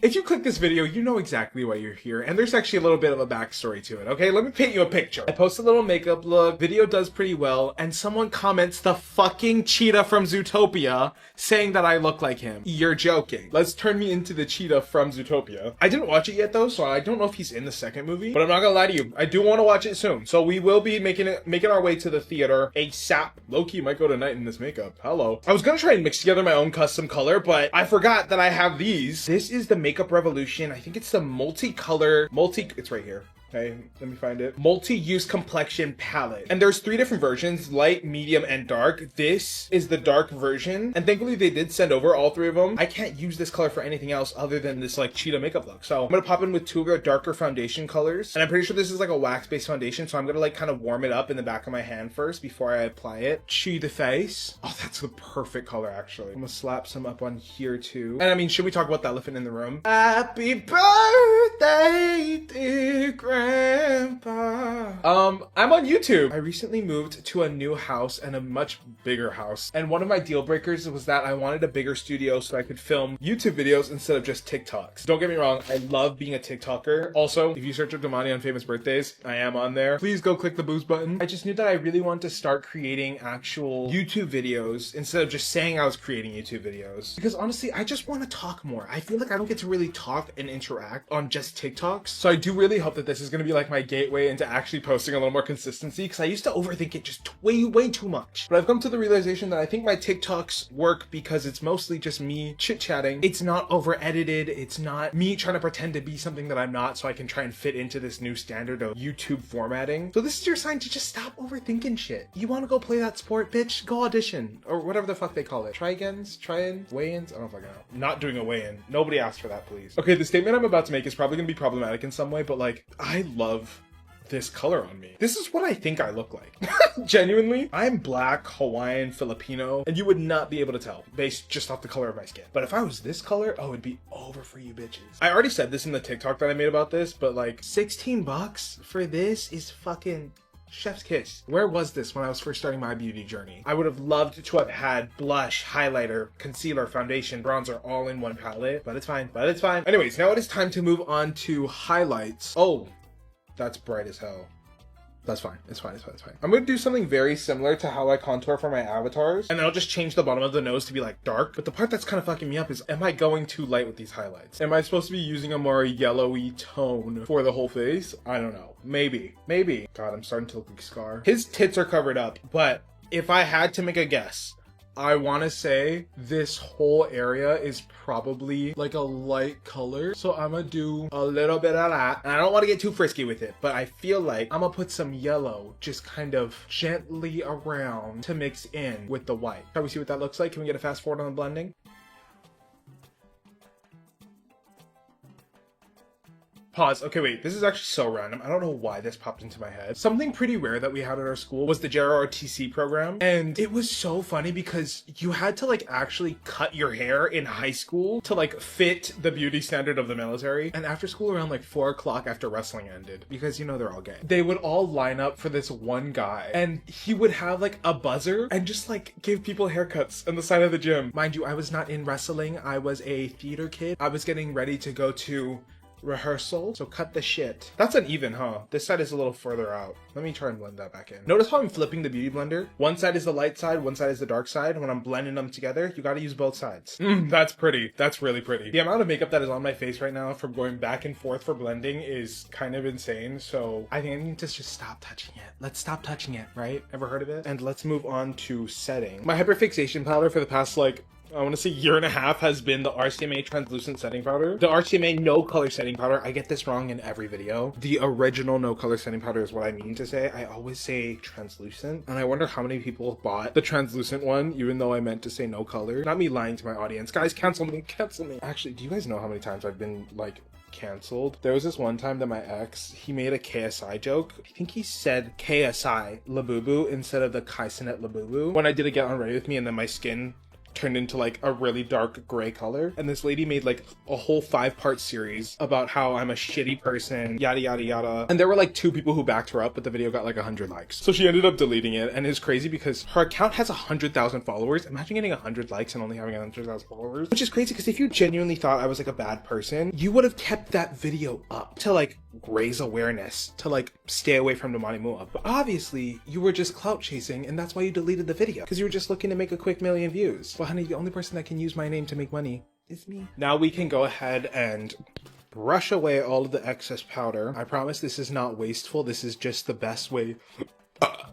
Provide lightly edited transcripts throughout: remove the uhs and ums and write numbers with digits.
If you click this video, you know exactly why you're here, and there's actually a little bit of a backstory to it, okay? Let me paint you a picture. I post a little makeup look, video does pretty well, and someone comments the fucking Cheetah from Zootopia saying that I look like him. You're joking. Let's turn me into the Cheetah from Zootopia. I didn't watch it yet though, so I don't know if he's in the second movie, but I'm not gonna lie to you, I do want to watch it soon. So we will be making our way to the theater ASAP. Low-key might go tonight in this makeup. Hello. I was gonna try and mix together my own custom color, but I forgot that I have these. This is the Makeup Revolution. I think it's the it's right here. Okay, let me find it. Multi-use complexion palette. And there's 3 different versions, light, medium, and dark. This is the dark version. And thankfully they did send over all 3 of them. I can't use this color for anything else other than this like cheetah makeup look. So I'm gonna pop in with 2 of the darker foundation colors. And I'm pretty sure this is like a wax-based foundation. So I'm gonna like kind of warm it up in the back of my hand first before I apply it. Chew the face. Oh, that's the perfect color actually. I'm gonna slap some up on here too. And I mean, should we talk about the elephant in the room? Happy birthday, dear Grandpa. I'm on YouTube. I recently moved to a new house and a much bigger house. And one of my deal breakers was that I wanted a bigger studio so I could film YouTube videos instead of just TikToks. Don't get me wrong, I love being a TikToker. Also, if you search up Damani on famous birthdays, I am on there. Please go click the boost button. I just knew that I really wanted to start creating actual YouTube videos instead of just saying I was creating YouTube videos. Because honestly, I just want to talk more. I feel like I don't get to really talk and interact on just TikToks. So I do really hope that this is going to be like my gateway into actually posting a little more consistency, because I used to overthink it just way too much. But I've come to the realization that I think my TikToks work because it's mostly just me chit-chatting. It's not over edited. It's not me trying to pretend to be something that I'm not so I can try and fit into this new standard of YouTube formatting. So this is your sign to just stop overthinking shit. You want to go play that sport, bitch? Go audition or whatever the fuck they call it. Try-ins? Try-in? Weigh-ins? I don't fucking know. Not doing a weigh-in. Nobody asked for that, please. Okay, the statement I'm about to make is probably going to be problematic in some way, but like, I love this color on me. This is what I think I look like. Genuinely, I'm black, Hawaiian, Filipino, and you would not be able to tell based just off the color of my skin. But if I was this color, oh, it'd be over for you bitches. I already said this in the TikTok that I made about this, but like $16 for this is fucking chef's kiss. Where was this when I was first starting my beauty journey? I would have loved to have had blush, highlighter, concealer, foundation, bronzer all in one palette, but it's fine. Anyways, now it is time to move on to highlights. Oh, that's bright as hell. That's fine. It's fine. I'm going to do something very similar to how I contour for my avatars. And then I'll just change the bottom of the nose to be like dark. But the part that's kind of fucking me up is, am I going too light with these highlights? Am I supposed to be using a more yellowy tone for the whole face? I don't know. Maybe. God, I'm starting to look like Scar. His tits are covered up. But if I had to make a guess, I want to say this whole area is probably like a light color. So I'm going to do a little bit of that. And I don't want to get too frisky with it, but I feel like I'm going to put some yellow just kind of gently around to mix in with the white. Can we see what that looks like? Can we get a fast forward on the blending? Pause. Okay, wait, this is actually so random. I don't know why this popped into my head. Something pretty rare that we had at our school was the JROTC program. And it was so funny because you had to like actually cut your hair in high school to like fit the beauty standard of the military. And after school around like 4 o'clock after wrestling ended, because you know they're all gay, they would all line up for this one guy and he would have like a buzzer and just like give people haircuts on the side of the gym. Mind you, I was not in wrestling. I was a theater kid. I was getting ready to go to rehearsal, so cut the shit. That's uneven, huh? This side is a little further out. Let me try and blend that back in. Notice how I'm flipping the beauty blender? One side is the light side, one side is the dark side. When I'm blending them together, you gotta use both sides. That's pretty. That's really pretty. The amount of makeup that is on my face right now from going back and forth for blending is kind of insane, so I think I need to just stop touching it. Let's stop touching it, right? Ever heard of it? And let's move on to setting. My hyperfixation powder for the past like I want to say year and a half has been the RCMA translucent setting powder. The RCMA no color setting powder. I get this wrong in every video. The original no color setting powder is what I mean to say. I always say translucent. And I wonder how many people bought the translucent one, even though I meant to say no color. Not me lying to my audience. Guys, cancel me. Actually, do you guys know how many times I've been like canceled? There was this one time that my ex, he made a KSI joke. I think he said KSI Labubu instead of the Kaisenet Labubu when I did a Get On Ready With Me, and then my skin turned into like a really dark gray color. And this lady made like a whole 5-part series about how I'm a shitty person, yada, yada, yada. And there were like 2 people who backed her up, but the video got like 100 likes. So she ended up deleting it. And it's crazy because her account has 100,000 followers. Imagine getting 100 likes and only having 100,000 followers, which is crazy because if you genuinely thought I was like a bad person, you would have kept that video up to like raise awareness, to like stay away from the Mani Mua. But obviously you were just clout chasing, and that's why you deleted the video, because you were just looking to make a quick million views. Well, honey, the only person that can use my name to make money is me. Now we can go ahead and brush away all of the excess powder. I promise this is not wasteful. This is just the best way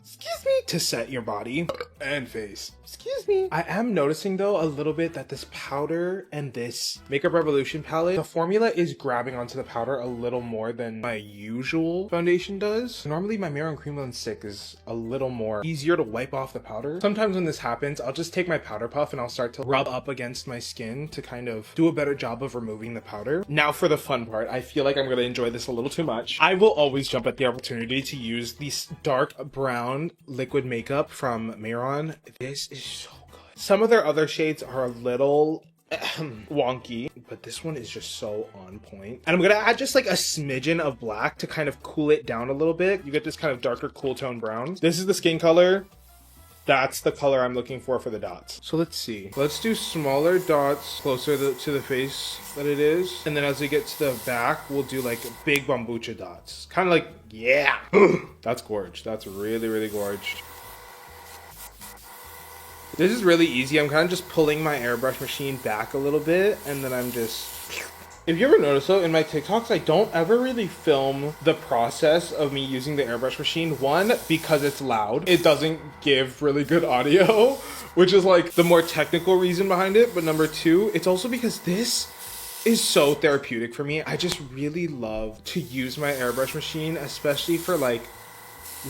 excuse me, to set your body and face. Excuse me. I am noticing though a little bit that this powder and this Makeup Revolution palette, the formula is grabbing onto the powder a little more than my usual foundation does. Normally my Mirror and Cream Blend stick is a little more easier to wipe off the powder. Sometimes when this happens, I'll just take my powder puff and I'll start to rub up against my skin to kind of do a better job of removing the powder. Now for the fun part, I feel like I'm gonna enjoy this a little too much. I will always jump at the opportunity to use these dark brown liquid makeup from Miron. This is so good. Some of their other shades are a little wonky, but this one is just so on point. And I'm gonna add just like a smidgen of black to kind of cool it down a little bit. You get this kind of darker cool tone brown. This is the skin color. That's the color I'm looking for the dots. So let's see. Let's do smaller dots closer to the face that it is. And then as we get to the back, we'll do like big bambucha dots. Kind of like, yeah. That's gorge. That's really, really gorge. This is really easy. I'm kind of just pulling my airbrush machine back a little bit. And then I'm just... If you ever notice though, in my TikToks, I don't ever really film the process of me using the airbrush machine. One, because it's loud. It doesn't give really good audio, which is like the more technical reason behind it. But number 2, it's also because this is so therapeutic for me. I just really love to use my airbrush machine, especially for like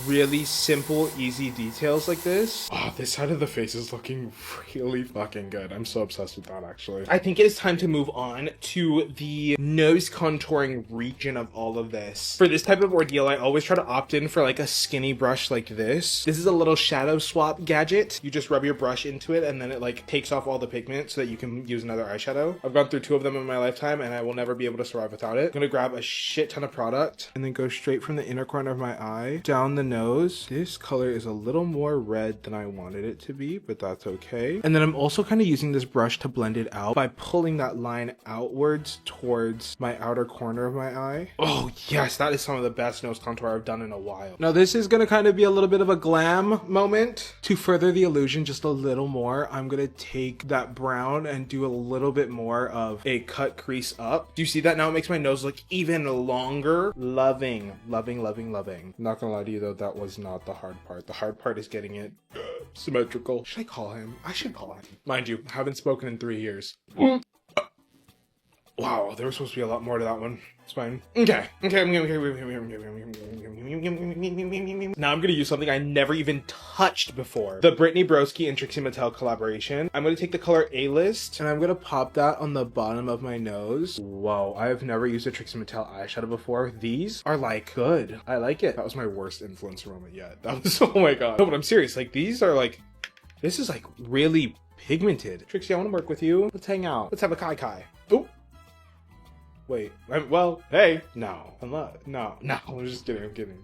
really simple, easy details like this. Oh, this side of the face is looking really fucking good. I'm so obsessed with that, actually. I think it is time to move on to the nose contouring region of all of this. For this type of ordeal, I always try to opt in for like a skinny brush like this. This is a little shadow swap gadget. You just rub your brush into it and then it like takes off all the pigment so that you can use another eyeshadow. I've gone through 2 of them in my lifetime and I will never be able to survive without it. I'm gonna grab a shit ton of product and then go straight from the inner corner of my eye down the nose. This color is a little more red than I wanted it to be, but that's okay. And then I'm also kind of using this brush to blend it out by pulling that line outwards towards my outer corner of my eye. Oh yes, that is some of the best nose contour I've done in a while. Now this is gonna kind of be a little bit of a glam moment. To further the illusion just a little more, I'm gonna take that brown and do a little bit more of a cut crease up. Do you see that? Now it makes my nose look even longer. Loving, loving, loving, loving. I'm not gonna lie to you though, that was not the hard part. The hard part is getting it symmetrical. Should I call him? I should call him. Mind you, I haven't spoken in 3 years. Wow, there was supposed to be a lot more to that one. It's fine. Okay. Now I'm gonna use something I never even touched before. The Brittany Broski and Trixie Mattel collaboration. I'm gonna take the color A-List and I'm gonna pop that on the bottom of my nose. Whoa, I have never used a Trixie Mattel eyeshadow before. These are like good. I like it. That was my worst influencer moment yet. That was, oh my god. No, but I'm serious. Like these are like, this is like really pigmented. Trixie, I wanna work with you. Let's hang out. Let's have a kai. Oh. Wait, well, hey, no, I'm not, no, I'm just kidding, I'm kidding.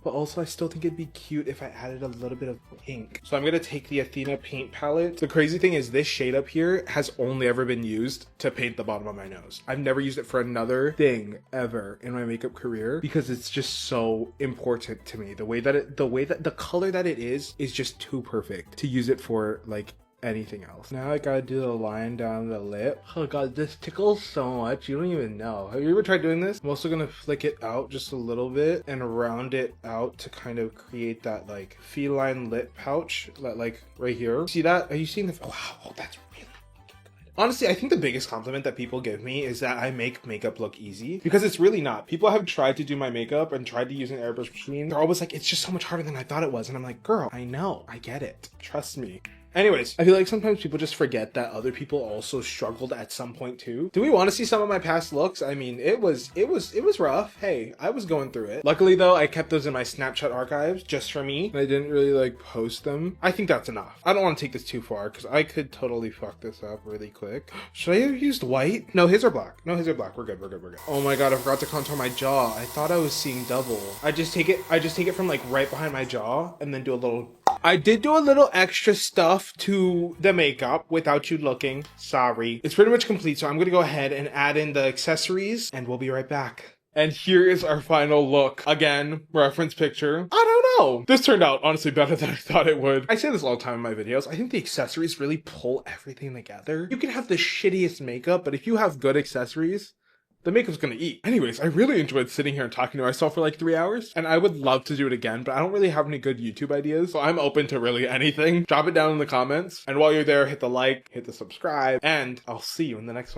But also I still think it'd be cute if I added a little bit of pink. So I'm gonna take the Athena paint palette. The crazy thing is this shade up here has only ever been used to paint the bottom of my nose. I've never used it for another thing ever in my makeup career because it's just so important to me. The color that it is just too perfect to use it for like anything else. Now I gotta do the line down the lip. Oh god, this tickles so much. You don't even know. Have you ever tried doing this? I'm also gonna flick it out just a little bit and round it out to kind of create that like feline lip pouch, like right here. See that? Are you seeing the? Wow, that's really good. Honestly, I think the biggest compliment that people give me is that I make makeup look easy, because it's really not. People have tried to do my makeup and tried to use an airbrush machine. They're always like, it's just so much harder than I thought it was. And I'm like, girl, I know, I get it. Trust me. Anyways, I feel like sometimes people just forget that other people also struggled at some point too. Do we want to see some of my past looks? I mean, it was rough. Hey, I was going through it. Luckily though, I kept those in my Snapchat archives just for me. I didn't really like post them. I think that's enough. I don't want to take this too far because I could totally fuck this up really quick. Should I have used white? No, his are black. No, his are black. We're good. Oh my god, I forgot to contour my jaw. I thought I was seeing double. I just take it from like right behind my jaw and then do a little. I did do a little extra stuff to the makeup without you looking. Sorry. It's pretty much complete, so I'm gonna go ahead and add in the accessories and we'll be right back. And here is our final look. Again, reference picture. I don't know. This turned out honestly better than I thought it would. I say this all the time in my videos. I think the accessories really pull everything together. You can have the shittiest makeup, but if you have good accessories, the makeup's gonna eat. Anyways, I really enjoyed sitting here and talking to myself for like 3 hours, and I would love to do it again, but I don't really have any good YouTube ideas, so I'm open to really anything. Drop it down in the comments, and while you're there, hit the like, hit the subscribe, and I'll see you in the next one.